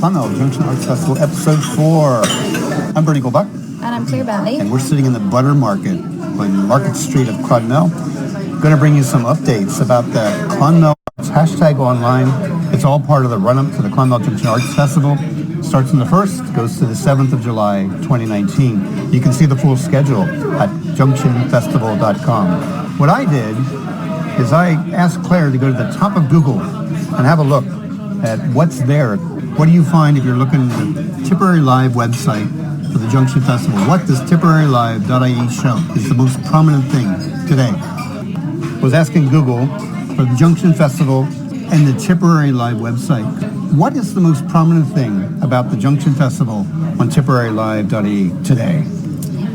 Clonmel Junction Arts Festival, Episode 4. I'm Bernie Goldbach. And I'm Claire Bentley. And we're sitting in the Buttermarket on Market Street of Clonmel. Going to bring you some updates about the Clonmel hashtag online. It's all part of the run-up to the Clonmel Junction Arts Festival. Starts on the 1st, goes to the 7th of July, 2019. You can see the full schedule at junctionfestival.com. What I did is I asked Claire to go to the top of Google and have a look at what's there. What do you find if you're looking at the Tipperary Live website for the Junction Festival? What does tipperarylive.ie show is the most prominent thing today? I was asking Google for the Junction Festival and the Tipperary Live website. What is the most prominent thing about the Junction Festival on tipperarylive.ie today?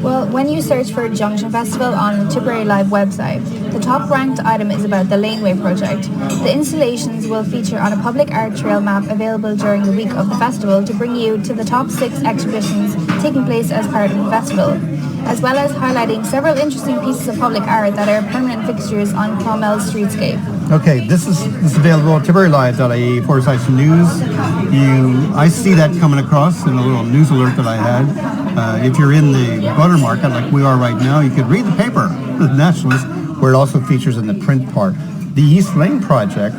Well, when you search for Junction Festival on the Tipperary Live website, the top ranked item is about the Laneway project. The installations will feature on a public art trail map available during the week of the festival to bring you to the top 6 exhibitions taking place as part of the festival, as well as highlighting several interesting pieces of public art that are permanent fixtures on Clonmel's streetscape. Okay, this is available at tipperarylive.ie/news. I see that coming across in a little news alert that I had. If you're in the Buttermarket, like we are right now, you could read the paper, The Nationalist, where it also features in the print part. The East Lane project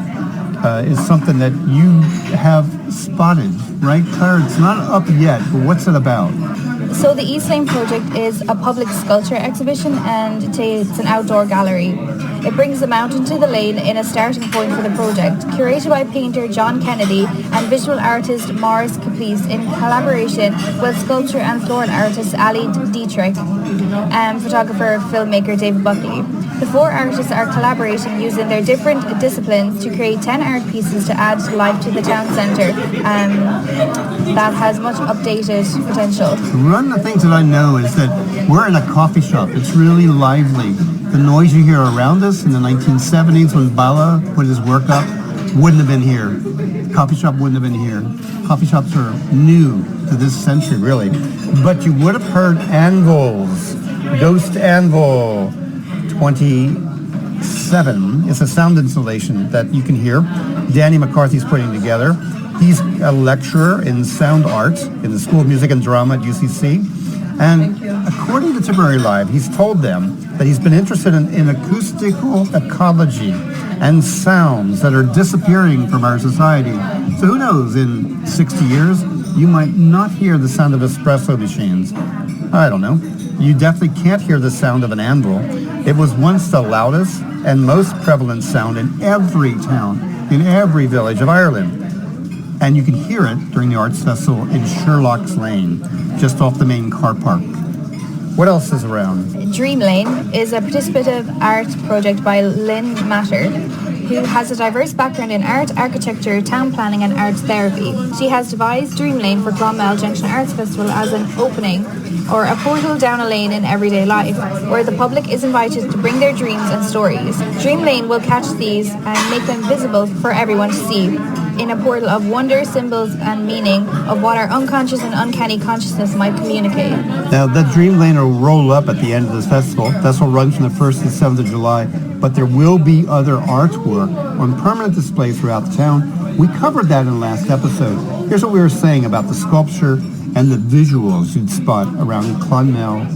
is something that you have spotted, right, Claire? It's not up yet, but what's it about? So the East Lane project is a public sculpture exhibition, and it's an outdoor gallery. It brings the mountain to the lane in a starting point for the project, curated by painter John Kennedy and visual artist Maurice Caplice in collaboration with sculptor and floral artist Ali Dietrich and photographer filmmaker David Buckley. The 4 artists are collaborating using their different disciplines to create 10 art pieces to add life to the town centre that has much updated potential. One of the things that I know is that we're in a coffee shop. It's really lively. The noise you hear around us in the 1970s when Bala put his work up wouldn't have been here. Coffee shop wouldn't have been here. Coffee shops are new to this century, really. But you would have heard anvils. Ghost Anvil 27 is a sound installation that you can hear. Danny McCarthy's putting together. He's a lecturer in sound art in the School of Music and Drama at UCC. And according to Tipperary Live, he's told them that he's been interested in acoustical ecology and sounds that are disappearing from our society. So who knows, in 60 years, you might not hear the sound of espresso machines. I don't know. You definitely can't hear the sound of an anvil. It was once the loudest and most prevalent sound in every town, in every village of Ireland. And you can hear it during the Arts Festival in Sherlock's Lane, just off the main car park. What else is around? Dream Lane is a participative art project by Lynn Matter, who has a diverse background in art, architecture, town planning and art therapy. She has devised Dream Lane for Clonmel Junction Arts Festival as an opening or a portal down a lane in everyday life, where the public is invited to bring their dreams and stories. Dream Lane will catch these and make them visible for everyone to see, in a portal of wonder, symbols and meaning of what our unconscious and uncanny consciousness might communicate. Now, that Dream Lane will roll up at the end of this festival. This will run from the 1st to the 7th of July, but there will be other artwork on permanent display throughout the town. We covered that in the last episode. Here's what we were saying about the sculpture and the visuals you'd spot around Clonmel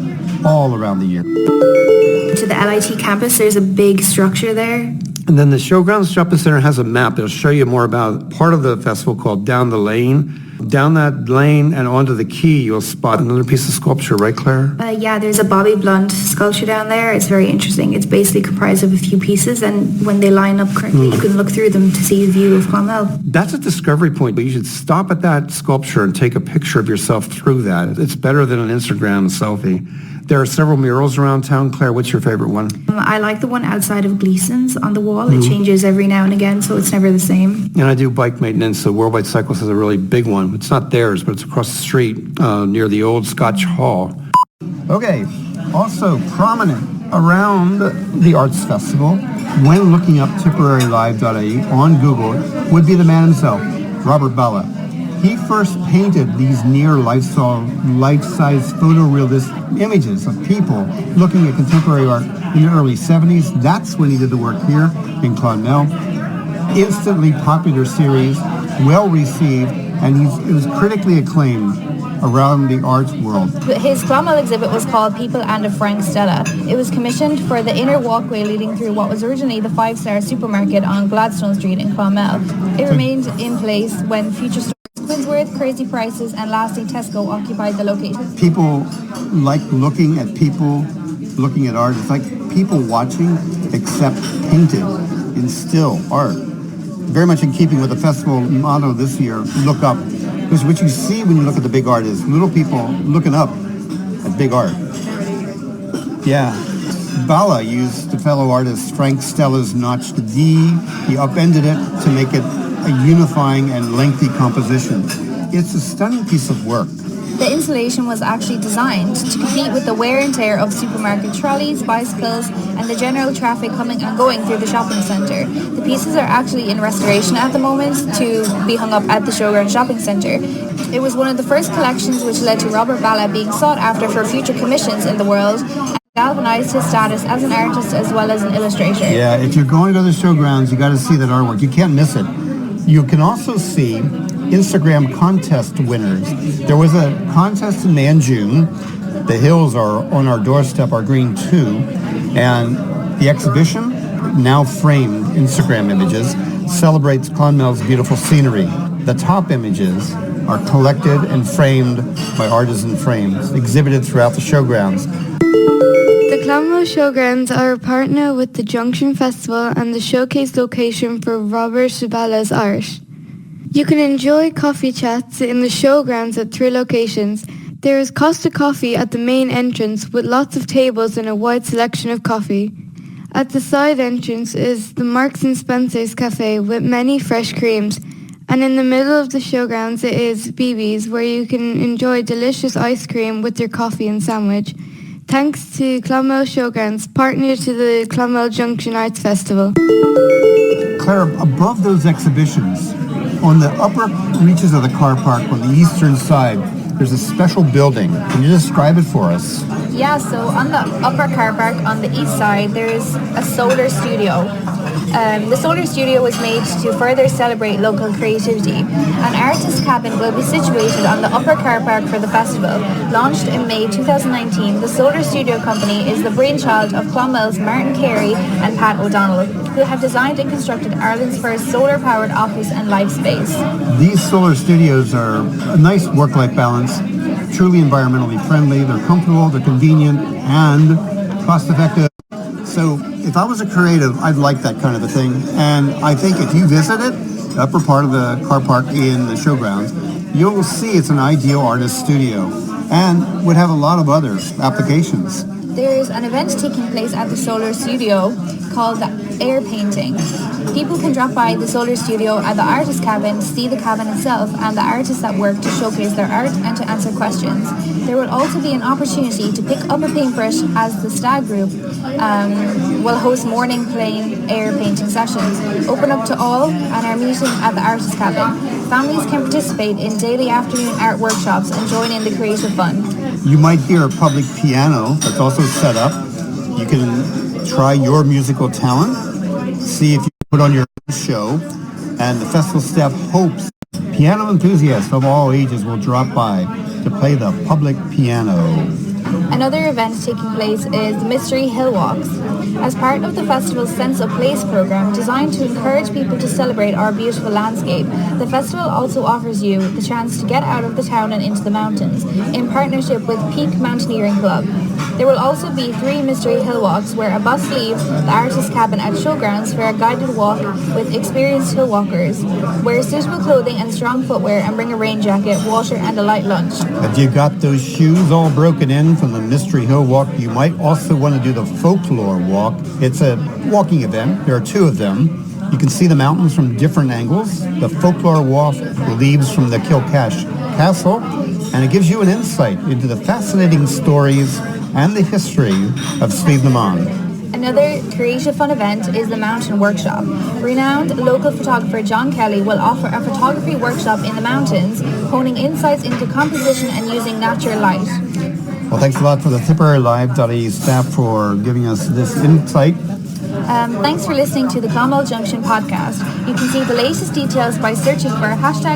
all around the year. To the LIT campus, there's a big structure there. And then the Showgrounds Shopping Center has a map that'll show you more about part of the festival called Down the Lane. Down that lane and onto the quay, you'll spot another piece of sculpture, right, Claire? Yeah, there's a Bobby Blunt sculpture down there. It's very interesting. It's basically comprised of a few pieces, and when they line up correctly, you can look through them to see the view of Clonmel. That's a discovery point, but you should stop at that sculpture and take a picture of yourself through that. It's better than an Instagram selfie. There are several murals around town. Claire, what's your favorite one? I like the one outside of Gleason's on the wall. It changes every now and again, so it's never the same. And I do bike maintenance, so Worldwide Cyclist has a really big one. It's not theirs, but it's across the street near the old Scotch Hall. Okay, also prominent around the Arts Festival, when looking up tipperarylive.ie on Google, would be the man himself, Robert Bala. He first painted these near life-size photorealist images of people looking at contemporary art in the early 70s. That's when he did the work here in Clonmel. Instantly popular series, well received, and it was critically acclaimed around the arts world. His Clonmel exhibit was called People and a Frank Stella. It was commissioned for the inner walkway leading through what was originally the five-star supermarket on Gladstone Street in Clonmel. It remained in place when future stores Quinsworth, Crazy Prices and lastly Tesco occupied the location. People like looking at people, looking at art. It's like people watching except painted in still art. Very much in keeping with the festival motto this year, look up. Because what you see when you look at the big art is little people looking up at big art. Yeah. Bala used the fellow artist Frank Stella's notched D. He upended it to make it a unifying and lengthy composition. It's a stunning piece of work. The installation was actually designed to compete with the wear and tear of supermarket trolleys, bicycles, and the general traffic coming and going through the shopping centre. The pieces are actually in restoration at the moment to be hung up at the Showground Shopping Centre. It was one of the first collections which led to Robert Bala being sought after for future commissions in the world and galvanised his status as an artist as well as an illustrator. Yeah, if you're going to the showgrounds, you got to see that artwork. You can't miss it. You can also see Instagram contest winners. There was a contest in May and June. The hills are on our doorstep, are green too. And the exhibition, now framed Instagram images, celebrates Clonmel's beautiful scenery. The top images are collected and framed by artisan frames, exhibited throughout the showgrounds. The Clonmel Showgrounds are a partner with the Junction Festival and the showcase location for Robert Bala's art. You can enjoy coffee chats in the showgrounds at 3 locations. There is Costa Coffee at the main entrance with lots of tables and a wide selection of coffee. At the side entrance is the Marks and Spencer's Cafe with many fresh creams. And in the middle of the showgrounds it is BB's where you can enjoy delicious ice cream with your coffee and sandwich. Thanks to Clonmel Showgrounds, partner to the Clonmel Junction Arts Festival. Claire, above those exhibitions, on the upper reaches of the car park on the eastern side, there's a special building. Can you describe it for us? Yeah, so on the upper car park on the east side, there's a solar studio. The solar studio was made to further celebrate local creativity. An artist cabin will be situated on the upper car park for the festival. Launched in May 2019, the Solar Studio Company is the brainchild of Clonmel's Martin Carey and Pat O'Donnell, who have designed and constructed Ireland's first solar-powered office and life space. These solar studios are a nice work-life balance, truly environmentally friendly, they're comfortable, they're convenient, and cost-effective. So if I was a creative, I'd like that kind of a thing. And I think if you visit it, the upper part of the car park in the showgrounds, you'll see it's an ideal artist studio and would have a lot of other applications. There's an event taking place at the Solar Studio called the Air Painting. People can drop by the Solar Studio at the artist cabin, see the cabin itself and the artists at work to showcase their art and to answer questions. There will also be an opportunity to pick up a paintbrush as the stag group will host morning plein air painting sessions, open up to all and are meeting at the artist cabin. Families can participate in daily afternoon art workshops and join in the creative fun. You might hear a public piano that's also set up. You can try your musical talent, see if you can put on your own show, and the festival staff hopes piano enthusiasts of all ages will drop by to play the public piano. Another event taking place is the Mystery Hill Walks. As part of the festival's Sense of Place program designed to encourage people to celebrate our beautiful landscape, the festival also offers you the chance to get out of the town and into the mountains in partnership with Peak Mountaineering Club. There will also be 3 Mystery Hill Walks where a bus leaves the artist cabin at showgrounds for a guided walk with experienced hill walkers. Wear suitable clothing and strong footwear and bring a rain jacket, water and a light lunch. If you got those shoes all broken in from the Mystery Hill Walk, you might also want to do the Folklore Walk. It's a walking event. There are 2 of them. You can see the mountains from different angles. The Folklore Walk leaves from the Kilcash Castle, and it gives you an insight into the fascinating stories and the history of Slieve na Mon. Another creative fun event is the Mountain Workshop. Renowned local photographer John Kelly will offer a photography workshop in the mountains, honing insights into composition and using natural light. Well, thanks a lot for the Tipperary Live.ie staff for giving us this insight. Thanks for listening to the Clonmel Junction podcast. You can see the latest details by searching for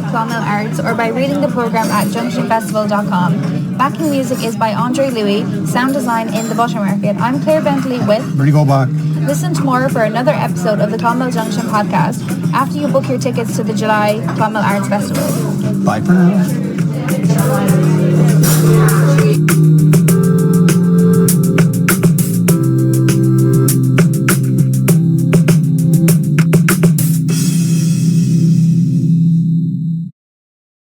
#Clonmel Arts or by reading the programme at junctionfestival.com. Backing music is by Andre Louis, sound design in the Buttermarket. I'm Claire Bentley with Ready to go back. Listen tomorrow for another episode of the Clonmel Junction podcast after you book your tickets to the July Clonmel Arts Festival. Bye for now.